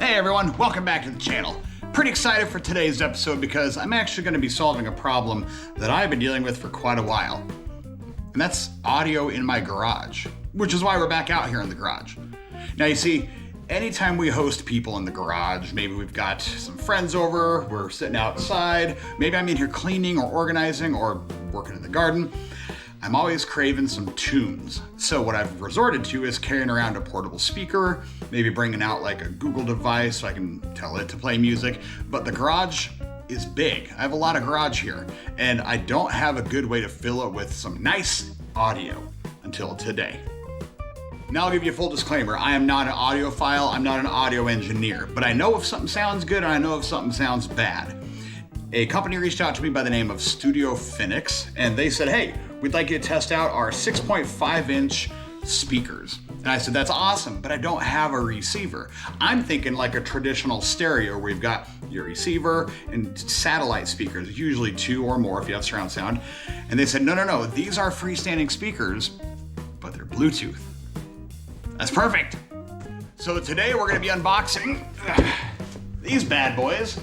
Hey everyone, welcome back to the channel. Pretty excited for today's episode because I'm actually going to be solving a problem that I've been dealing with for quite a while. And that's audio in my garage, which is why we're back out here in the garage. Now you see, anytime we host people in the garage, maybe we've got some friends over, we're sitting outside, maybe I'm in here cleaning or organizing or working in the garden, I'm always craving some tunes. So what I've resorted to is carrying around a portable speaker, maybe bringing out like a Google device so I can tell it to play music. But the garage is big. I have a lot of garage here, and I don't have a good way to fill it with some nice audio until today. Now I'll give you a full disclaimer. I am not an audiophile, I'm not an audio engineer, but I know if something sounds good and I know if something sounds bad. A company reached out to me by the name of StudioFinix, and they said, hey, we'd like you to test out our 6.5-inch speakers. And I said, that's awesome, but I don't have a receiver. I'm thinking like a traditional stereo where you've got your receiver and satellite speakers, usually 2 or more if you have surround sound. And they said, no, these are freestanding speakers, but they're Bluetooth. That's perfect. So today we're gonna be unboxing these bad boys.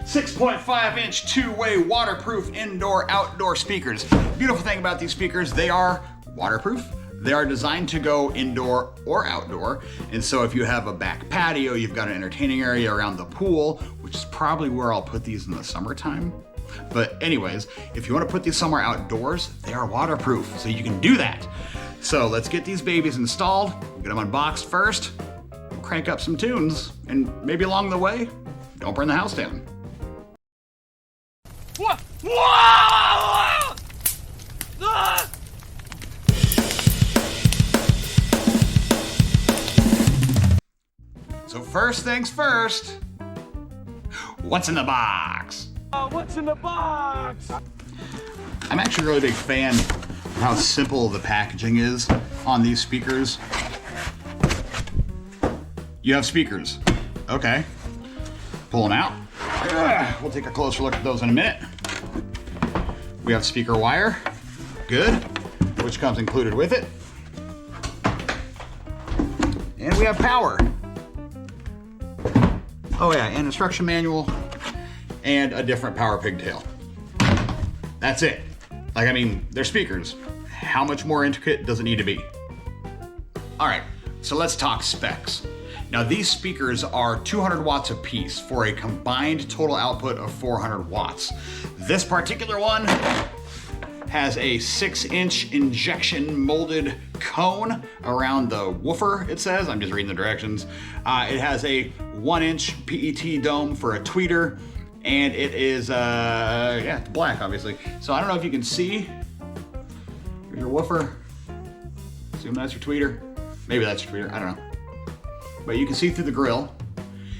6.5-inch two-way waterproof indoor-outdoor speakers. Beautiful thing about these speakers, they are waterproof. They are designed to go indoor or outdoor. And so if you have a back patio, you've got an entertaining area around the pool, which is probably where I'll put these in the summertime. But anyways, if you want to put these somewhere outdoors, they are waterproof, so you can do that. So let's get these babies installed. We'll get them unboxed first. We'll crank up some tunes, and maybe along the way, don't burn the house down. What? Whoa! Ah! So first things first, what's in the box? What's in the box? I'm actually a really big fan of how simple the packaging is on these speakers. You have speakers. Okay. Pull them out. We'll take a closer look at those in a minute. We have speaker wire, good, which comes included with it. And we have power. Oh yeah, and instruction manual and a different power pigtail. That's it. Like, I mean, they're speakers. How much more intricate does it need to be? All right, so let's talk specs. Now these speakers are 200 watts apiece for a combined total output of 400 watts. This particular one has a 6-inch injection molded cone around the woofer, it says. I'm just reading the directions. It has a 1-inch PET dome for a tweeter, and it is, it's black, obviously. So I don't know if you can see. Here's your woofer. Assume that's your tweeter. Maybe that's your tweeter, I don't know. But you can see through the grill.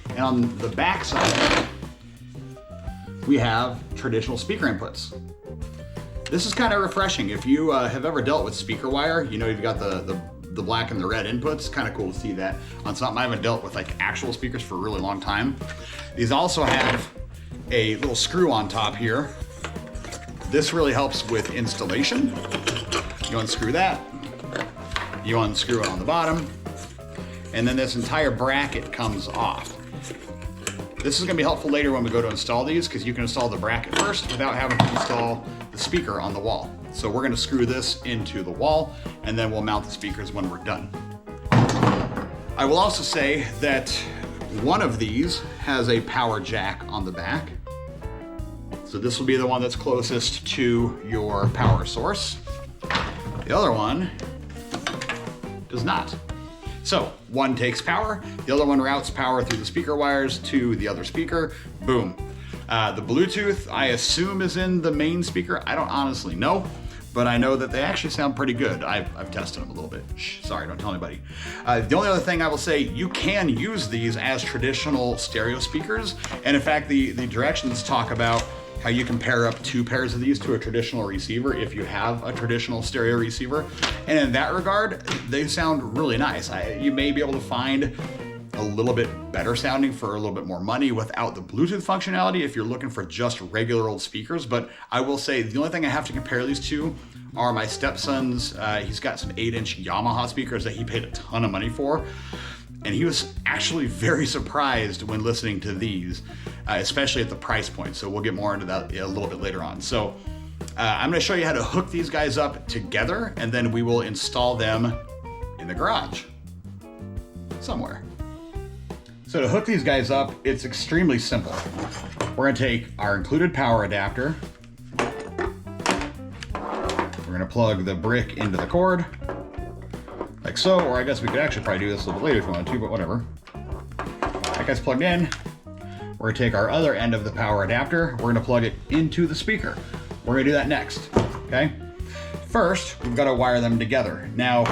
And on the back side, we have traditional speaker inputs. This is kind of refreshing. If you have ever dealt with speaker wire, you know you've got the black and the red inputs. Kind of cool to see that on something. I haven't dealt with like actual speakers for a really long time. These also have a little screw on top here. This really helps with installation. You unscrew that. You unscrew it on the bottom. And then this entire bracket comes off. This is gonna be helpful later when we go to install these, because you can install the bracket first without having to install the speaker on the wall. So we're gonna screw this into the wall, and then we'll mount the speakers when we're done. I will also say that one of these has a power jack on the back. So this will be the one that's closest to your power source. The other one does not. So one takes power, the other one routes power through the speaker wires to the other speaker, boom. The Bluetooth, I assume, is in the main speaker. I don't honestly know, but I know that they actually sound pretty good. I've tested them a little bit. Shh, sorry, don't tell anybody. The only other thing I will say, you can use these as traditional stereo speakers. And in fact, the directions talk about how you can pair up 2 pairs of these to a traditional receiver if you have a traditional stereo receiver. And in that regard, they sound really nice. You may be able to find a little bit better sounding for a little bit more money without the Bluetooth functionality if you're looking for just regular old speakers. But I will say the only thing I have to compare these to are my stepson's. He's got some 8-inch Yamaha speakers that he paid a ton of money for. And he was actually very surprised when listening to these, especially at the price point. So we'll get more into that a little bit later on. So I'm gonna show you how to hook these guys up together, and then we will install them in the garage somewhere. So to hook these guys up, it's extremely simple. We're gonna take our included power adapter. We're gonna plug the brick into the cord, like so, or I guess we could actually probably do this a little bit later if we wanted to, but whatever. That guy's plugged in. We're gonna take our other end of the power adapter. We're gonna plug it into the speaker. We're gonna do that next, okay? First, we've gotta wire them together. Now,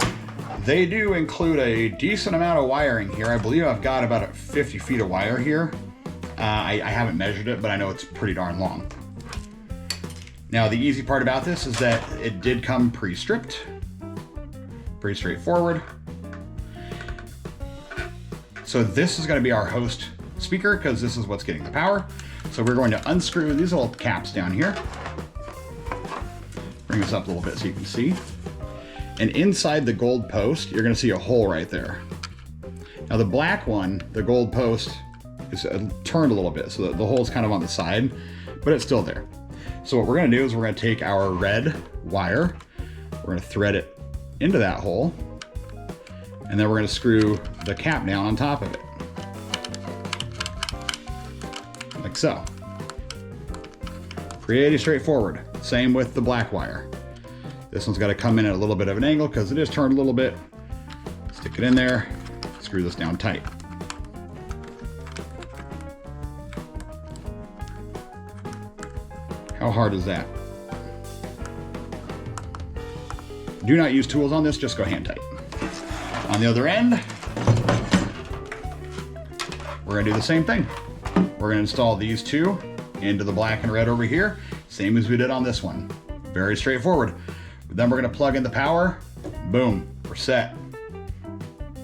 they do include a decent amount of wiring here. I believe I've got about 50 feet of wire here. I haven't measured it, but I know it's pretty darn long. Now, the easy part about this is that it did come pre-stripped. Pretty straightforward. So this is gonna be our host speaker because this is what's getting the power. So we're going to unscrew these little caps down here. Bring this up a little bit so you can see. And inside the gold post, you're gonna see a hole right there. Now the black one, the gold post, is turned a little bit, so the hole's kind of on the side, but it's still there. So what we're gonna do is we're gonna take our red wire, we're gonna thread it into that hole, and then we're gonna screw the cap down on top of it. Like so. Pretty straightforward. Same with the black wire. This one's got to come in at a little bit of an angle because it is turned a little bit. Stick it in there, screw this down tight. How hard is that? Do not use tools on this, just go hand tight. On the other end, we're gonna do the same thing. We're gonna install these two into the black and red over here, same as we did on this one. Very straightforward. Then we're gonna plug in the power, boom, we're set.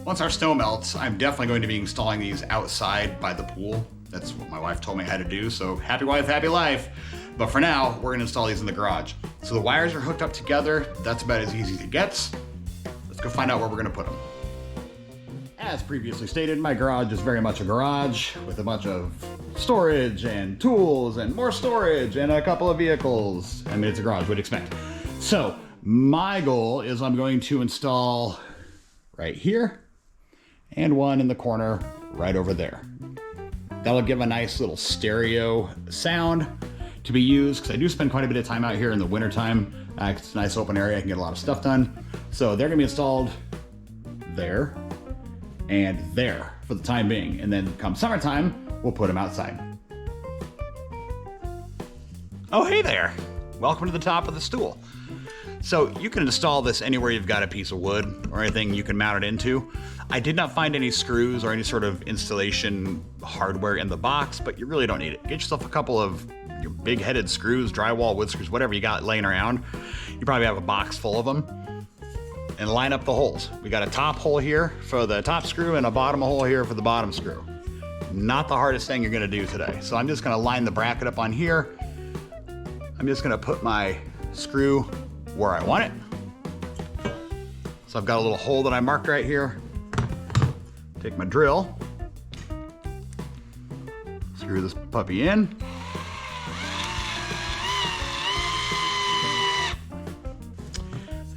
Once our snow melts, I'm definitely going to be installing these outside by the pool. That's what my wife told me I had to do, so happy wife, happy life. But for now, we're gonna install these in the garage. So the wires are hooked up together. That's about as easy as it gets. Let's go find out where we're gonna put them. As previously stated, my garage is very much a garage with a bunch of storage and tools and more storage and a couple of vehicles. I mean, it's a garage, what do you expect? So my goal is I'm going to install right here and one in the corner right over there. That'll give a nice little stereo sound to be used because I do spend quite a bit of time out here in the wintertime. It's a nice open area, I can get a lot of stuff done. So they're gonna be installed there and there for the time being. And then come summertime, we'll put them outside. Oh, hey there. Welcome to the top of the stool. So you can install this anywhere you've got a piece of wood or anything you can mount it into. I did not find any screws or any sort of installation hardware in the box, but you really don't need it. Get yourself a couple of your big-headed screws, drywall, wood screws, whatever you got laying around. You probably have a box full of them. And line up the holes. We got a top hole here for the top screw and a bottom hole here for the bottom screw. Not the hardest thing you're gonna do today. So I'm just gonna line the bracket up on here. I'm just gonna put my screw where I want it. So I've got a little hole that I marked right here. Take my drill, screw this puppy in.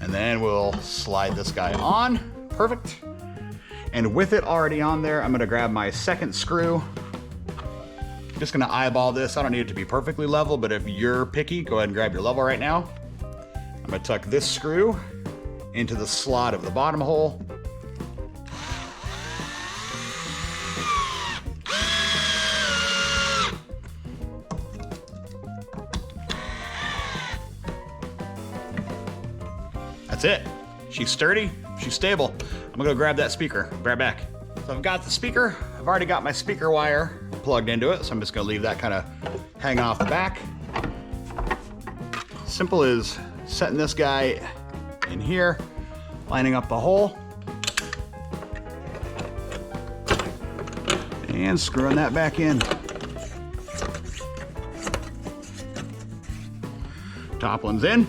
And then we'll slide this guy on. Perfect. And with it already on there, I'm gonna grab my second screw. I'm just gonna eyeball this. I don't need it to be perfectly level, but if you're picky, go ahead and grab your level right now. I'm gonna tuck this screw into the slot of the bottom hole. That's it. She's sturdy, she's stable. I'm gonna go grab that speaker, be right back. So I've got the speaker. I've already got my speaker wire plugged into it, so I'm just gonna leave that kind of hanging off the back. Simple as setting this guy in here, lining up the hole, and screwing that back in. Top one's in.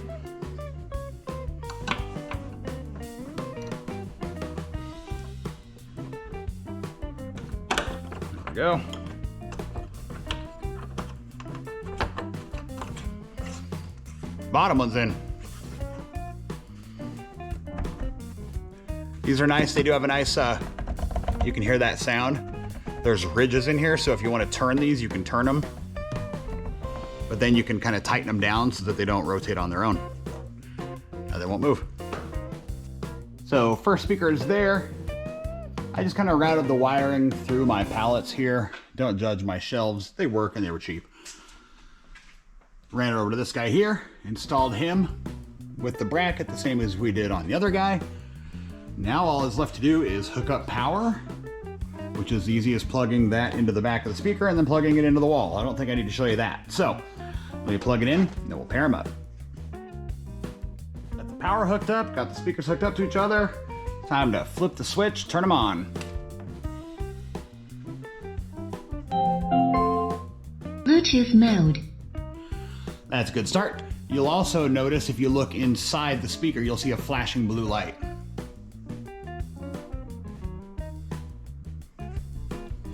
go. Bottom one's in. These are nice. They do have a nice, you can hear that sound. There's ridges in here, so if you want to turn these, you can turn them. But then you can kind of tighten them down so that they don't rotate on their own. They won't move. So first speaker is there. I just kind of routed the wiring through my pallets here. Don't judge my shelves. They work and they were cheap. Ran it over to this guy here, installed him with the bracket, the same as we did on the other guy. Now all is left to do is hook up power, which is easy as plugging that into the back of the speaker and then plugging it into the wall. I don't think I need to show you that. So let me plug it in and then we'll pair them up. Got the power hooked up, got the speakers hooked up to each other. Time to flip the switch, turn them on. Bluetooth mode. That's a good start. You'll also notice if you look inside the speaker, you'll see a flashing blue light.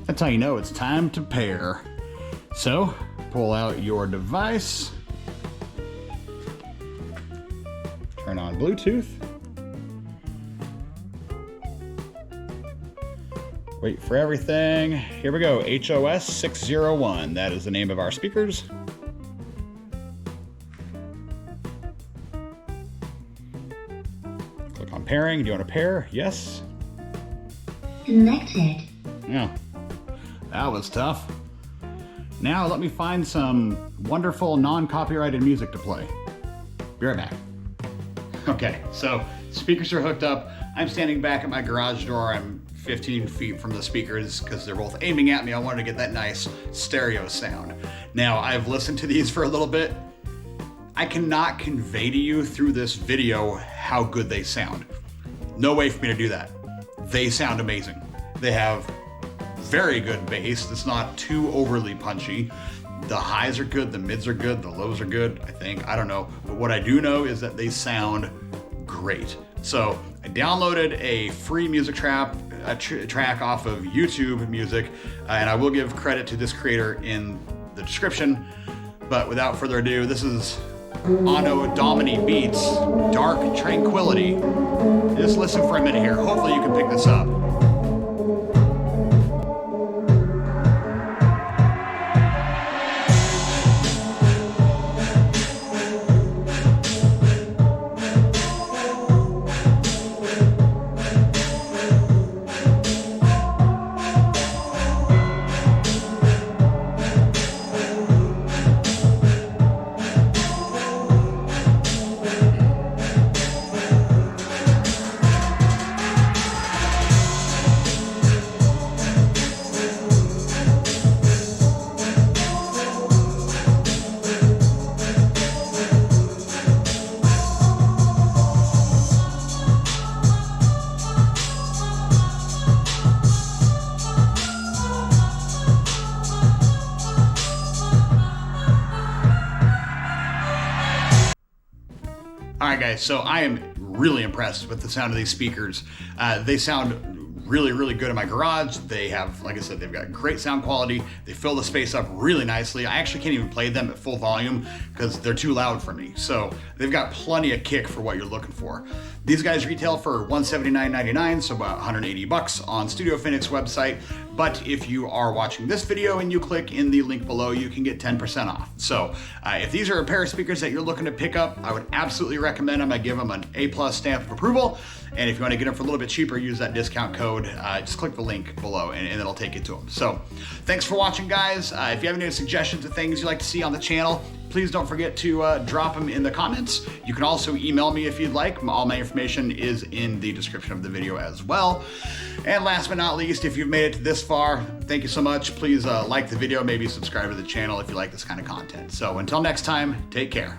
That's how you know it's time to pair. So, pull out your device. Turn on Bluetooth. Wait for everything. Here we go, HOS 601. That is the name of our speakers. Click on pairing. Do you want to pair? Yes. Connected. Yeah, that was tough. Now let me find some wonderful non-copyrighted music to play. Be right back. Okay, so speakers are hooked up. I'm standing back at my garage door. I'm 15 feet from the speakers because they're both aiming at me. I wanted to get that nice stereo sound. Now I've listened to these for a little bit. I cannot convey to you through this video how good they sound. No way for me to do that. They sound amazing. They have very good bass. It's not too overly punchy. The highs are good, the mids are good, the lows are good, I think. I don't know. But what I do know is that they sound great. So I downloaded a free music track off of YouTube Music, and I will give credit to this creator in the description. But without further ado, this is Anno Domini Beats, Dark Tranquility. Just listen for a minute here. Hopefully you can pick this up. All right, guys, so I am really impressed with the sound of these speakers. They sound really, really good in my garage. They have, like I said, they've got great sound quality. They fill the space up really nicely. I actually can't even play them at full volume because they're too loud for me. So they've got plenty of kick for what you're looking for. These guys retail for $179.99, so about 180 bucks on StudioFinix website. But if you are watching this video and you click in the link below, you can get 10% off. So if these are a pair of speakers that you're looking to pick up, I would absolutely recommend them. I give them an A+ stamp of approval. And if you want to get them for a little bit cheaper, use that discount code. Just click the link below and it'll take you to them. So thanks for watching, guys. If you have any suggestions of things you'd like to see on the channel, please don't forget to drop them in the comments. You can also email me if you'd like. All my information is in the description of the video as well. And last but not least, if you've made it to this far, thank you so much. Please like the video, maybe subscribe to the channel if you like this kind of content. So until next time, take care.